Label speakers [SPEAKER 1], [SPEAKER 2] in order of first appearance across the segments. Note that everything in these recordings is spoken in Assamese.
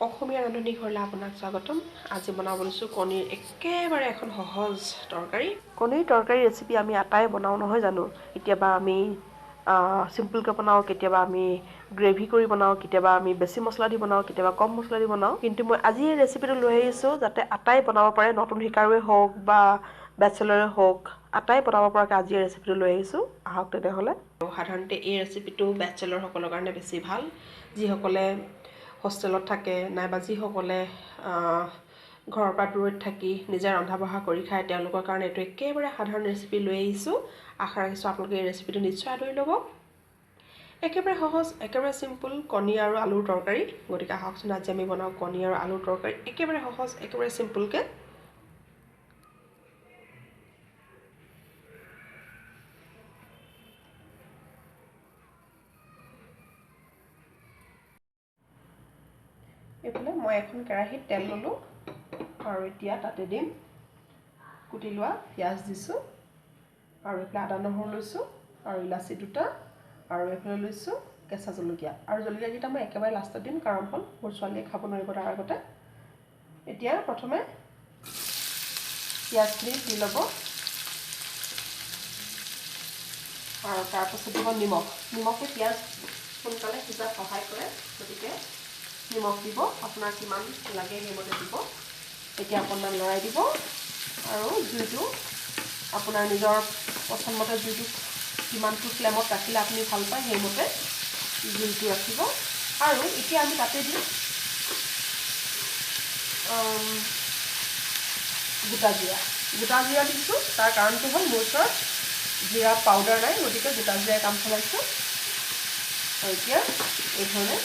[SPEAKER 1] অসমীয়া ৰান্ধনি ঘৰলৈ আপোনাক স্বাগতম। আজি বনাব লৈছোঁ কণীৰ একেবাৰে এখন সহজ তৰকাৰী। কণীৰ তৰকাৰী ৰেচিপি আমি আটাই বনাওঁ নহয় জানো? কেতিয়াবা আমি চিম্পলকৈ বনাওঁ, কেতিয়াবা আমি গ্ৰেভি কৰি বনাওঁ, কেতিয়াবা আমি বেছি মছলা দি বনাওঁ, কেতিয়াবা কম মছলা দি বনাওঁ। কিন্তু মই আজি এই ৰেচিপিটো লৈ আহিছোঁ যাতে আটাই বনাব পাৰে, নতুন শিকাৰুৱে হওক বা বেচেলৰে হওক, আটাই বনাব পৰাকৈ আজি এই ৰেচিপিটো লৈ আহিছোঁ। আহক তেনেহ'লে। সাধাৰণতে এই ৰেচিপিটো বেচেলৰসকলৰ কাৰণে বেছি ভাল, যিসকলে হোষ্টেলত থাকে নাইবা যিসকলে ঘৰৰ পৰা দূৰৈত থাকি নিজে ৰন্ধা বঢ়া কৰি খায়, তেওঁলোকৰ কাৰণে এইটো একেবাৰে সাধাৰণ ৰেচিপি লৈ আহিছোঁ। আশা ৰাখিছোঁ আপোনালোকে এই ৰেচিপিটো নিশ্চয় আদৰি ল'ব। একেবাৰে সহজ, একেবাৰে চিম্পুল কণী আৰু আলুৰ তৰকাৰী। গতিকে আহকচোন আজি আমি বনাওঁ কণী আৰু আলুৰ তৰকাৰী একেবাৰে সহজ, একেবাৰে চিম্পুলকৈ। এইফালে মই এখন কেৰাহীত তেল ল'লোঁ আৰু এতিয়া তাতে দিম কুটি লোৱা পিঁয়াজ দিছোঁ, আৰু এইফালে আদা নহৰু লৈছোঁ, আৰু ইলাচি দুটা, আৰু এইফালে লৈছোঁ কেঁচা জলকীয়া। আৰু জলকীয়াকেইটা মই একেবাৰে লাষ্টত দিম, কাৰণ হ'ল মোৰ ছোৱালীয়ে খাব নোৱাৰিব তাৰ আগতে। এতিয়া প্ৰথমে পিঁয়াজখিনি দি ল'ব, আৰু তাৰপাছত দিব নিমখ। নিমখে পিঁয়াজ সোনকালে সিজাত সহায় কৰে, গতিকে নিমখ দিব, আপোনাৰ কিমান লাগে সেইমতে দিব। এতিয়া অকণমান লৰাই দিব, আৰু জুইটো আপোনাৰ নিজৰ পচন্দমতে জুইটো কিমানটো ফ্লেমত ৰাখিলে আপুনি ভাল পায় সেইমতে জুইটো ৰাখিব। আৰু এতিয়া আমি তাতে দিম গোটা জিৰা। গোটা জিৰা দিছোঁ, তাৰ কাৰণটো হ'ল মোৰ ওচৰত জিৰা পাউডাৰ নাই, গতিকে গোটা জিৰাই কাম চলাইছোঁ। আৰু এতিয়া এইধৰণে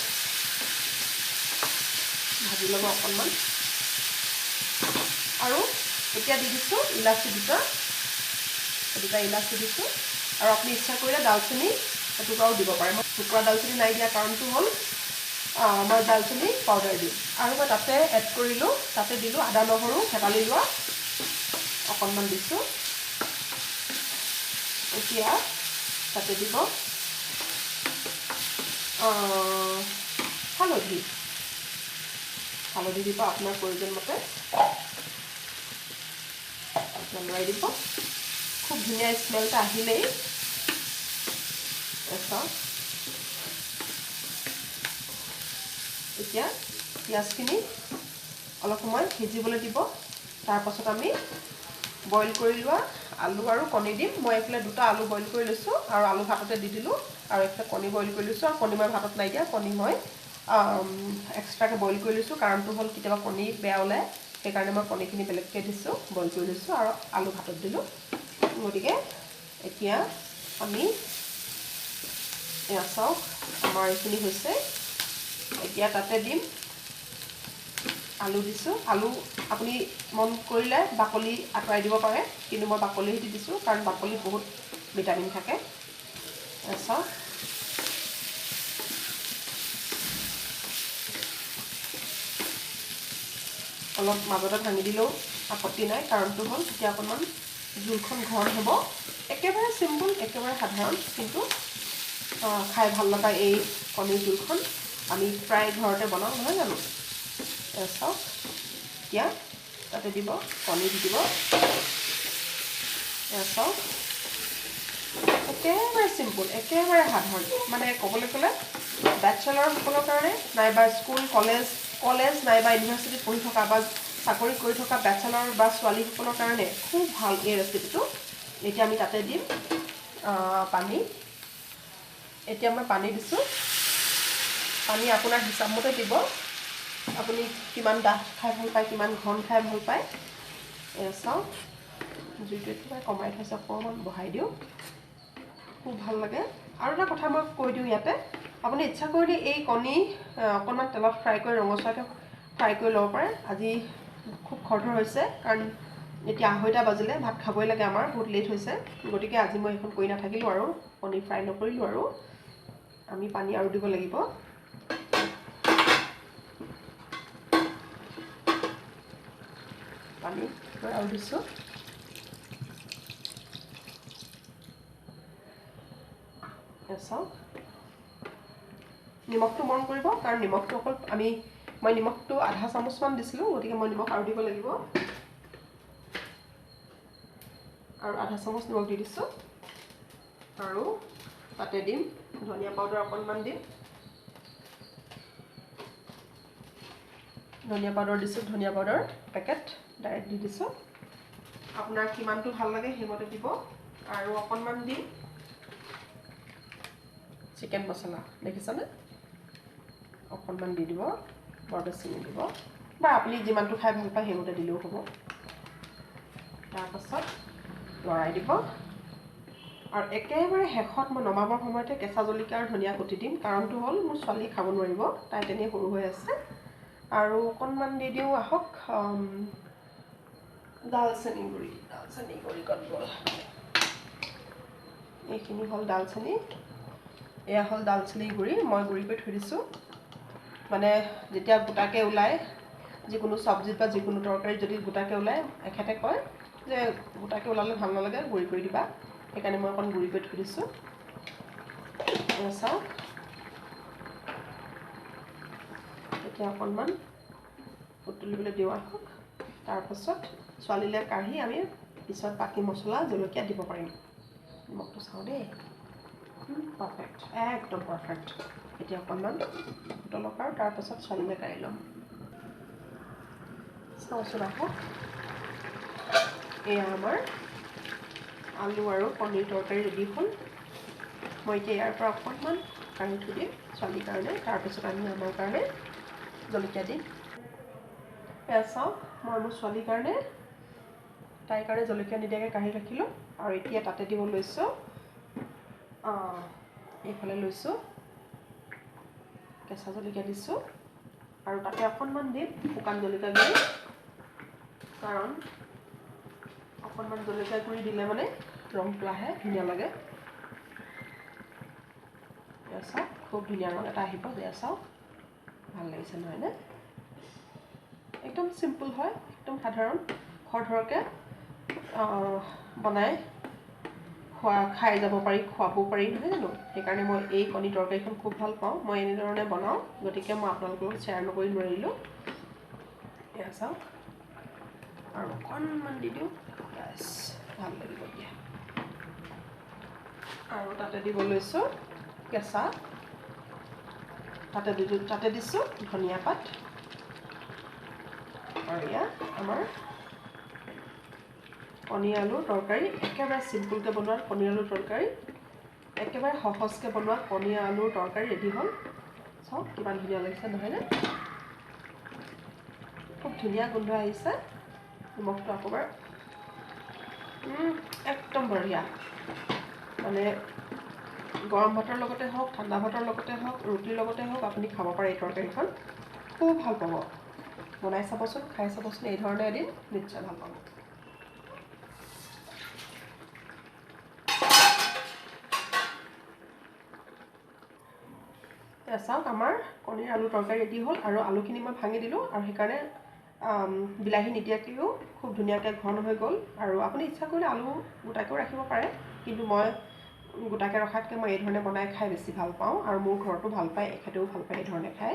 [SPEAKER 1] ভাজি ল'ব অকণমান। আৰু এতিয়া দি দিছোঁ ইলাচি দুটা ইলাচি দিছোঁ, আৰু আপুনি ইচ্ছা কৰিলে ডালচেনি এটুকুৰাও দিব পাৰে। মই টুকুৰা ডালচেনি নাই দিয়া কাৰণটো হ'ল মই ডালচেনি পাউডাৰ দিম। আৰু মই তাতে এড কৰিলোঁ, তাতে দিলোঁ আদা নহৰু থেতালি লোৱা অকণমান দিছোঁ। এতিয়া তাতে দিব হালধি দিব আপোনাৰ প্ৰয়োজন মতে, লৰাই দিব। খুব ধুনীয়া স্মেল এটা আহিলেই চাওক, এতিয়া পিঁয়াজখিনি অলপ সময় সিজিবলৈ দিব। তাৰপাছত আমি বইল কৰি লোৱা আলু আৰু কণী দিম। মই এইফালে দুটা আলু বইল কৰি লৈছোঁ, আৰু আলু ভাততে দি দিলোঁ, আৰু এইফালে কণী বইল কৰি লৈছোঁ। আৰু কণী মই ভাতত নাই দিয়া, কণী মই এক্সট্ৰাকৈ বইল কৰি লৈছোঁ, কাৰণটো হ'ল কেতিয়াবা কণী বেয়া ওলায়, সেইকাৰণে মই কণীখিনি বেলেগকৈ দিছোঁ, বইল কৰি লৈছোঁ, আৰু আলু ভাতত দিলোঁ। গতিকে এতিয়া আমি এয়া চাওক আমাৰ এইখিনি হৈছে। এতিয়া তাতে দিম আলু দিছোঁ। আলু আপুনি মন কৰিলে বাকলি আঁতৰাই দিব পাৰে, কিন্তু মই বাকলি দি দিছোঁ, কাৰণ বাকলিত বহুত ভিটামিন থাকে। চাওক অলপ মাজতে ভাঙি দিলেও আপত্তি নাই, কাৰণটো হ'ল তেতিয়া অকণমান জোলখন ঘন হ'ব। একেবাৰে চিম্পুল, একেবাৰে সাধাৰণ, কিন্তু খাই ভাল লগা এই কণীৰ জোলখন আমি প্ৰায় ঘৰতে বনাওঁ নহয় জানো? চাওক এতিয়া তাতে দিব কণী দি দিব। চাওক একেবাৰে চিম্পুল, একেবাৰে সাধাৰণ। মানে ক'বলৈ গ'লে বেচেলৰসকলৰ কাৰণে নাইবা স্কুল কলেজ নাইবা ইউনিভাৰ্চিটিত পঢ়ি থকা বা চাকৰি কৰি থকা বেচেলৰ বা ছোৱালীসকলৰ কাৰণে খুব ভাল এই ৰেচিপিটো। এতিয়া আমি তাতে দিম পানী। এতিয়া মই পানী দিছোঁ। পানী আপোনাৰ হিচাপমতে দিব, আপুনি কিমান ডাঠ খাই ভাল পায়, কিমান ঘন খাই ভাল পায়। চাওক জুইটো একেবাৰে কমাই থৈছে, অকণমান বঢ়াই দিওঁ, খুব ভাল লাগে। আৰু এটা কথা মই কৈ দিওঁ ইয়াতে, আপুনি ইচ্ছা কৰিলে এই কণী অকণমান তেলত ফ্ৰাই কৰি ৰঙচুৱাকৈ ফ্ৰাই কৰি ল'ব পাৰে। আজি খুব খৰধৰ হৈছে, কাৰণ এতিয়া 2:30 বাজিলে, ভাত খাবই লাগে, আমাৰ বহুত লেট হৈছে। গতিকে আজি মই এইখন কৰি নাথাকিলোঁ, আৰু কণী ফ্ৰাই নকৰিলোঁ। আৰু আমি পানী আৰু দিব লাগিব। পানী আৰু দিছোঁ। চাওক নিমখটো মন কৰিব, কাৰণ নিমখটো অকল আমি মই নিমখটো আধা চামুচমান দিছিলোঁ, গতিকে মই নিমখ আৰু দিব লাগিব। আৰু আধা চামুচ নিমখ দি দিছোঁ। আৰু তাতে দিম ধনিয়া পাউডাৰ অকণমান দিম। ধনিয়া পাউডাৰ দিছোঁ, ধনিয়া পাউডাৰ পেকেট ডাইৰেক্ট দি দিছোঁ। আপোনাৰ কিমানটো ভাল লাগে সেইমতে দিব। আৰু অকণমান দিম চিকেন মছলা, দেখিছেনে? অকণমান দি দিব, বৰ বেছি নিদিব, বা আপুনি যিমানটো খাই ভাল পায় সেইমতে দিলেও হ'ব। তাৰপাছত লৰাই দিব। আৰু একেবাৰে শেষত মই নমাবৰ সময়তে কেঁচা জলকীয়া আৰু ধনিয়া কুটি দিম। কাৰণটো হ'ল মোৰ ছোৱালী খাব নোৱাৰিব, তাই তেনেই সৰু হৈ আছে। আৰু অকণমান দি দিওঁ আহক দালচেনি গুড়ি ক'ত গ'ল? এইখিনি হ'ল দালচেনি, এয়া হ'ল দালচেনি গুড়ি, মই গুড়ি কৰি থৈ দিছোঁ। মানে যেতিয়া গোটাকৈ ওলায় যিকোনো চব্জিত বা যিকোনো তৰকাৰীত যদি গোটাকৈ ওলায়, এখেতে কয় যে গোটাকৈ ওলালে ভাল নালাগে, গুড়ি কৰি দিবা। সেইকাৰণে মই অকণ গুড়ি কৰি থৈ দিছোঁ। চাওক, এতিয়া অকণমান উতলিবলৈ দিওঁ আহক। তাৰপাছত ছোৱালীলৈ কাঢ়ি আমি পিছত বাকী মছলা জলকীয়া দিব পাৰিম। নিমখটো চাওঁ দেই, পাৰফেক্ট, একদম পাৰফেক্ট। এতিয়া অকণমান উতলক আৰু তাৰপাছত ছোৱালীলৈ কাঢ়ি ল'ম। চাওঁচোন আহক, এয়া আমাৰ আলু আৰু পনীৰ তৰকাৰী ৰেডি হ'ল। মই এতিয়া ইয়াৰ পৰা অকণমান কাঢ়ি থৈ দিম ছোৱালীৰ কাৰণে, তাৰপিছত আমি আমাৰ কাৰণে জলকীয়া দিম। এয়া চাওক, মই মোৰ ছোৱালীৰ কাৰণে তাইৰ কাৰণে জলকীয়া নিদিয়াকৈ কাঢ়ি ৰাখিলোঁ। আৰু এতিয়া তাতে দিব লৈছোঁ, এইফালে লৈছোঁ কেঁচা জলকীয়া দিছোঁ। আৰু তাতে অকণমান দিম শুকান জলকীয়া গুড়ি, কাৰণ অকণমান জলকীয়া গুড়ি দিলে মানে ৰংটো আহে, ধুনীয়া লাগে। এয়া চাওক, খুব ধুনীয়া ৰং এটা আহিব। এয়া চাওক, ভাল লাগিছে নহয়নে? একদম চিম্পুল হয়, একদম সাধাৰণ, খৰধৰকৈ বনাই খাই যাব পাৰি, খুৱাব পাৰি, নহয় জানো? সেইকাৰণে মই এই কণী তৰকাৰীখন খুব ভাল পাওঁ। মই এনেধৰণে বনাওঁ, গতিকে মই আপোনালোকৰ লগত শ্বেয়াৰ নকৰি নোৱাৰিলোঁ। এয়া চাওক, আৰু অকণমান দি দিওঁ, বাছ ভাল লাগিব দিয়া। আৰু তাতে দিব লৈছোঁ কেঁচা, তাতে দিছোঁ ধনিয়া পাত। আৰু এয়া আমাৰ কণী আলুৰ তৰকাৰী, একেবাৰে চিম্পুলকৈ বনোৱা কণী আলুৰ তৰকাৰী, একেবাৰে সহজকৈ বনোৱা কণী আলুৰ তৰকাৰী ৰেডি হ'ল। চাওক কিমান ধুনীয়া লাগিছে নহয়নে? খুব ধুনীয়া গোন্ধ আহিছে। নিমখটো একেবাৰে একদম বঢ়িয়া। মানে গৰম ভাতৰ লগতে হওক, ঠাণ্ডা ভাতৰ লগতে হওক, ৰুটিৰ লগতে হওক, আপুনি খাব পাৰে এই তৰকাৰীখন, খুব ভাল পাব। বনাই চাবচোন, খাই চাবচোন, এই ধৰণে এদিন নিশ্চয় ভাল পাব। চাওক, আমাৰ কণীৰ আলু তৰকাৰী ৰেডি হ'ল। আৰু আলুখিনি মই ভাঙি দিলোঁ, আৰু সেইকাৰণে বিলাহী নিদিয়াকৈও খুব ধুনীয়াকৈ ঘন হৈ গ'ল। আৰু আপুনি ইচ্ছা কৰিলে আলু গোটাকৈও ৰাখিব পাৰে, কিন্তু মই গোটাকৈ ৰখাতকৈ মই এই ধৰণে বনাই খাই বেছি ভাল পাওঁ। আৰু মোৰ ঘৰতো ভাল পায়, এখেতেও ভাল পায় এই ধৰণে খাই,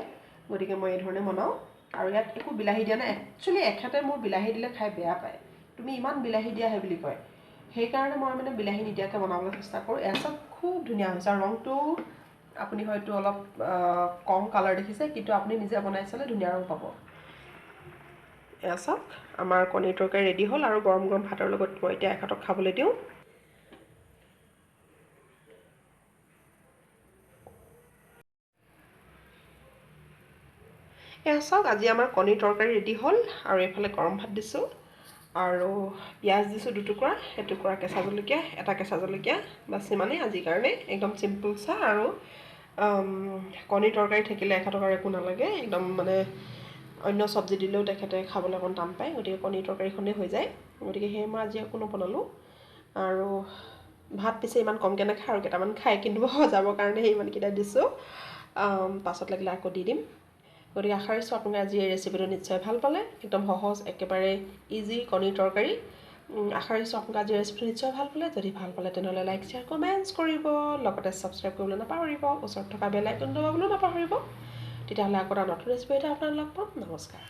[SPEAKER 1] গতিকে মই এই ধৰণে বনাওঁ। আৰু ইয়াত একো বিলাহী দিয়া নাই। একচুৱেলি এখেতে মোৰ বিলাহী দিলে খাই বেয়া পায়, তুমি ইমান বিলাহী দিয়াহে বুলি কয়। সেইকাৰণে মই মানে বিলাহী নিদিয়াকৈ বনাবলৈ চেষ্টা কৰোঁ। এয়া চাওক, খুব ধুনীয়া হৈছে। আৰু ৰংটো আপুনি হয়তো অলপ কম কালাৰ দেখিছে, কিন্তু আপুনি নিজে বনাই চালে ধুনীয়া ৰং পাব। এয়া চাওক, আমাৰ কণীৰ তৰকাৰী ৰেডি হ'ল। আৰু গৰম গৰম ভাতৰ লগত মই এতিয়া এখেতক খাবলৈ দিওঁ। এয়া চাওক, আজি আমাৰ কণীৰ তৰকাৰী ৰেডি হ'ল। আৰু এইফালে গৰম ভাত দিছোঁ, আৰু পিঁয়াজ দিছোঁ দুটুকুৰা, এটুকুৰা কেঁচা জলকীয়া, এটা কেঁচা জলকীয়া, বাছ ইমানেই আজিৰ কাৰণে। একদম চিম্পুল চাহ। আৰু কণীৰ তৰকাৰী থাকিলে এখেতক আৰু একো নালাগে, একদম মানে অন্য চব্জি দিলেও তেখেতে খাবলৈ অকণ টান পায়, গতিকে কণীৰ তৰকাৰীখনেই হৈ যায়। গতিকে সেয়ে মই আজি একো নবনালোঁ। আৰু ভাত পিছে ইমান কমকৈ নাখায়, আৰু কেইটামান খায়, কিন্তু সজাবৰ কাৰণে ইমানকেইটা দিছোঁ, পাছত লাগিলে আকৌ দি দিম। গতিকে আশা কৰিছোঁ আপোনালোকে আজি এই ৰেচিপিটো নিশ্চয় ভাল পালে। একদম সহজ, একেবাৰে ইজি কণীৰ তৰকাৰী। আশা কৰিছোঁ আপোনালোকে আজি ৰেচিপিটো নিশ্চয় ভাল পালে। যদি ভাল পালে তেনেহ'লে লাইক, শ্বেয়াৰ, কমেণ্টছ কৰিব, লগতে ছাবস্ক্ৰাইব কৰিবলৈ নাপাহৰিব, ওচৰত থকা বেল আইকন দবাবলৈও নাপাহৰিব। তেতিয়াহ'লে আকৌ এটা নতুন ৰেচিপিতে আপোনাক লগ পাম। নমস্কাৰ।